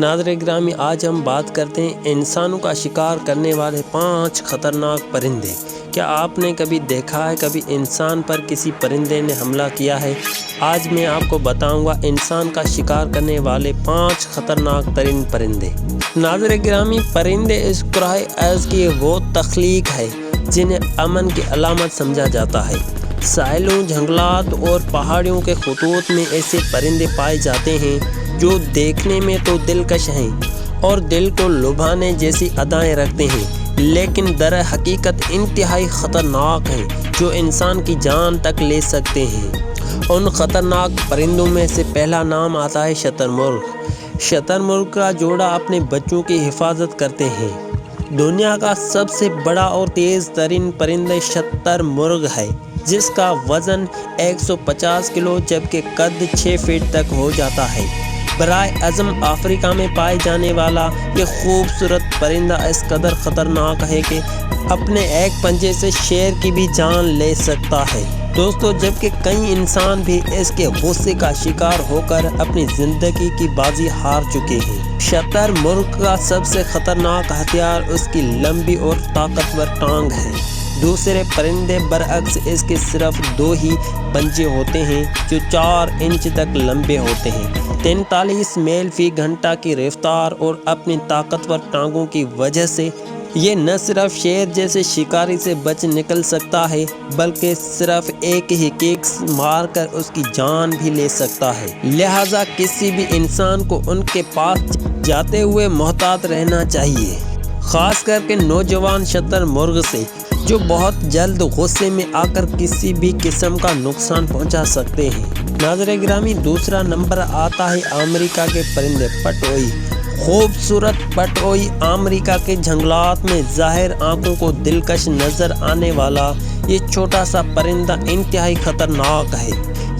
ناظرین گرامی، آج ہم بات کرتے ہیں انسانوں کا شکار کرنے والے 5 خطرناک پرندے۔ کیا آپ نے کبھی دیکھا ہے کبھی انسان پر کسی پرندے نے حملہ کیا ہے؟ آج میں آپ کو بتاؤں گا انسان کا شکار کرنے والے 5 خطرناک ترین پرندے۔ ناظرین گرامی، پرندے اس کرۂ ارض کی وہ تخلیق ہے جنہیں امن کی علامت سمجھا جاتا ہے۔ ساحلوں، جنگلات اور پہاڑیوں کے خطوط میں ایسے پرندے پائے جاتے ہیں جو دیکھنے میں تو دلکش ہیں اور دل کو لبھانے جیسی ادائیں رکھتے ہیں، لیکن در حقیقت انتہائی خطرناک ہیں، جو انسان کی جان تک لے سکتے ہیں۔ ان خطرناک پرندوں میں سے پہلا نام آتا ہے شتر مرغ۔ شتر مرغ کا جوڑا اپنے بچوں کی حفاظت کرتے ہیں۔ دنیا کا سب سے بڑا اور تیز ترین پرندہ شتر مرغ ہے، جس کا وزن 150 کلو جبکہ قد 6 فٹ تک ہو جاتا ہے۔ براہ اعظم افریقہ میں پائے جانے والا یہ خوبصورت پرندہ اس قدر خطرناک ہے کہ اپنے ایک پنجے سے شیر کی بھی جان لے سکتا ہے۔ دوستو، جبکہ کئی انسان بھی اس کے غصے کا شکار ہو کر اپنی زندگی کی بازی ہار چکے ہیں۔ شتر مرغ کا سب سے خطرناک ہتھیار اس کی لمبی اور طاقتور ٹانگ ہے۔ دوسرے پرندے برعکس اس کے صرف 2 ہی پنجے ہوتے ہیں جو 4 انچ تک لمبے ہوتے ہیں۔ 43 میل فی گھنٹہ کی رفتار اور اپنی طاقتور ٹانگوں کی وجہ سے یہ نہ صرف شیر جیسے شکاری سے بچ نکل سکتا ہے بلکہ صرف ایک ہی کک مار کر اس کی جان بھی لے سکتا ہے۔ لہٰذا کسی بھی انسان کو ان کے پاس جاتے ہوئے محتاط رہنا چاہیے، خاص کر کے نوجوان شتر مرغ سے، جو بہت جلد غصے میں آ کر کسی بھی قسم کا نقصان پہنچا سکتے ہیں۔ ناظرین گرامی، دوسرا نمبر آتا ہے امریکہ کے پرندے پٹوئی۔ خوبصورت پٹوئی امریکہ کے جنگلات میں ظاہر آنکھوں کو دلکش نظر آنے والا یہ چھوٹا سا پرندہ انتہائی خطرناک ہے۔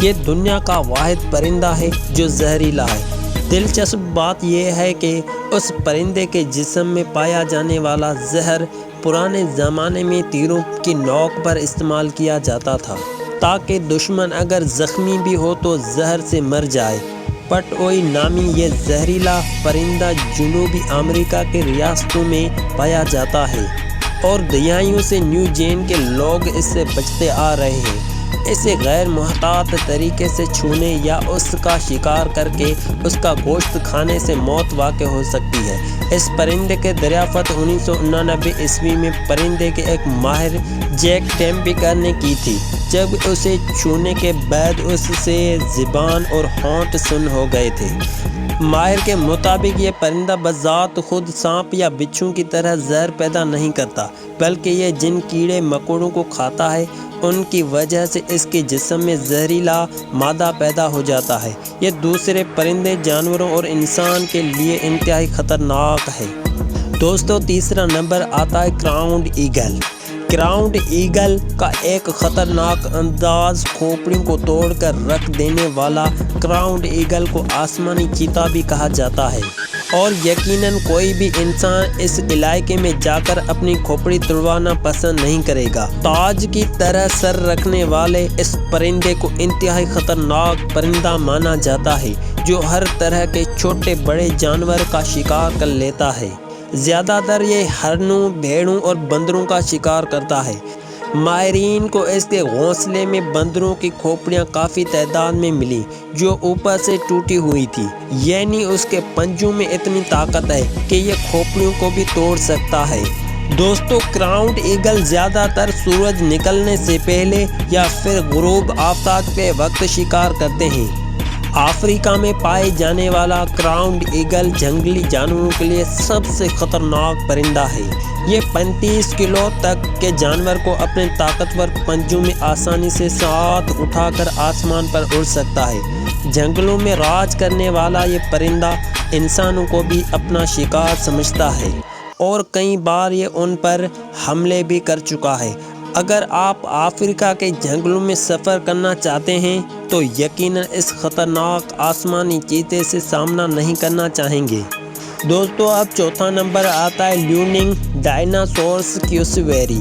یہ دنیا کا واحد پرندہ ہے جو زہریلا ہے۔ دلچسپ بات یہ ہے کہ اس پرندے کے جسم میں پایا جانے والا زہر پرانے زمانے میں تیروں کی نوک پر استعمال کیا جاتا تھا تاکہ دشمن اگر زخمی بھی ہو تو زہر سے مر جائے۔ پٹوئی نامی یہ زہریلا پرندہ جنوبی امریکہ کے ریاستوں میں پایا جاتا ہے اور دہائیوں سے نیو جین کے لوگ اس سے بچتے آ رہے ہیں۔ اسے غیر محتاط طریقے سے چھونے یا اس کا شکار کر کے اس کا گوشت کھانے سے موت واقع ہو سکتی ہے۔ اس پرندے کے دریافت 1989 عیسوی میں پرندے کے ایک ماہر جیک ٹیمپیکر نے کی تھی، جب اسے چھونے کے بعد اس سے زبان اور ہونٹ سن ہو گئے تھے۔ ماہر کے مطابق یہ پرندہ بذات خود سانپ یا بچھو کی طرح زہر پیدا نہیں کرتا، بلکہ یہ جن کیڑے مکوڑوں کو کھاتا ہے ان کی وجہ سے اس کے جسم میں زہریلا مادہ پیدا ہو جاتا ہے۔ یہ دوسرے پرندے جانوروں اور انسان کے لیے انتہائی خطرناک ہے۔ دوستو، تیسرا نمبر آتا ہے کراؤنڈ ایگل۔ کراؤنڈ ایگل کا ایک خطرناک انداز کھوپڑیوں کو توڑ کر رکھ دینے والا کراؤنڈ ایگل کو آسمانی چیتا بھی کہا جاتا ہے، اور یقیناً کوئی بھی انسان اس علاقے میں جا کر اپنی کھوپڑی توڑوانا پسند نہیں کرے گا۔ تاج کی طرح سر رکھنے والے اس پرندے کو انتہائی خطرناک پرندہ مانا جاتا ہے، جو ہر طرح کے چھوٹے بڑے جانور کا شکار کر لیتا ہے۔ زیادہ تر یہ ہرنوں، بھیڑوں اور بندروں کا شکار کرتا ہے۔ ماہرین کو اس کے گھونسلے میں بندروں کی کھوپڑیاں کافی تعداد میں ملی جو اوپر سے ٹوٹی ہوئی تھی، یعنی اس کے پنجوں میں اتنی طاقت ہے کہ یہ کھوپڑیوں کو بھی توڑ سکتا ہے۔ دوستو، کراؤنڈ ایگل زیادہ تر سورج نکلنے سے پہلے یا پھر غروب آفتاب کے وقت شکار کرتے ہیں۔ افریقہ میں پائے جانے والا کراؤنڈ ایگل جنگلی جانوروں کے لیے سب سے خطرناک پرندہ ہے۔ یہ 35 کلو تک کے جانور کو اپنے طاقتور پنجوں میں آسانی سے ساتھ اٹھا کر آسمان پر اڑ سکتا ہے۔ جنگلوں میں راج کرنے والا یہ پرندہ انسانوں کو بھی اپنا شکار سمجھتا ہے اور کئی بار یہ ان پر حملے بھی کر چکا ہے۔ اگر آپ افریقہ کے جنگلوں میں سفر کرنا چاہتے ہیں تو یقیناً اس خطرناک آسمانی چیتے سے سامنا نہیں کرنا چاہیں گے۔ دوستو، اب چوتھا نمبر آتا ہے لیوننگ ڈائناسورس کیوسویری۔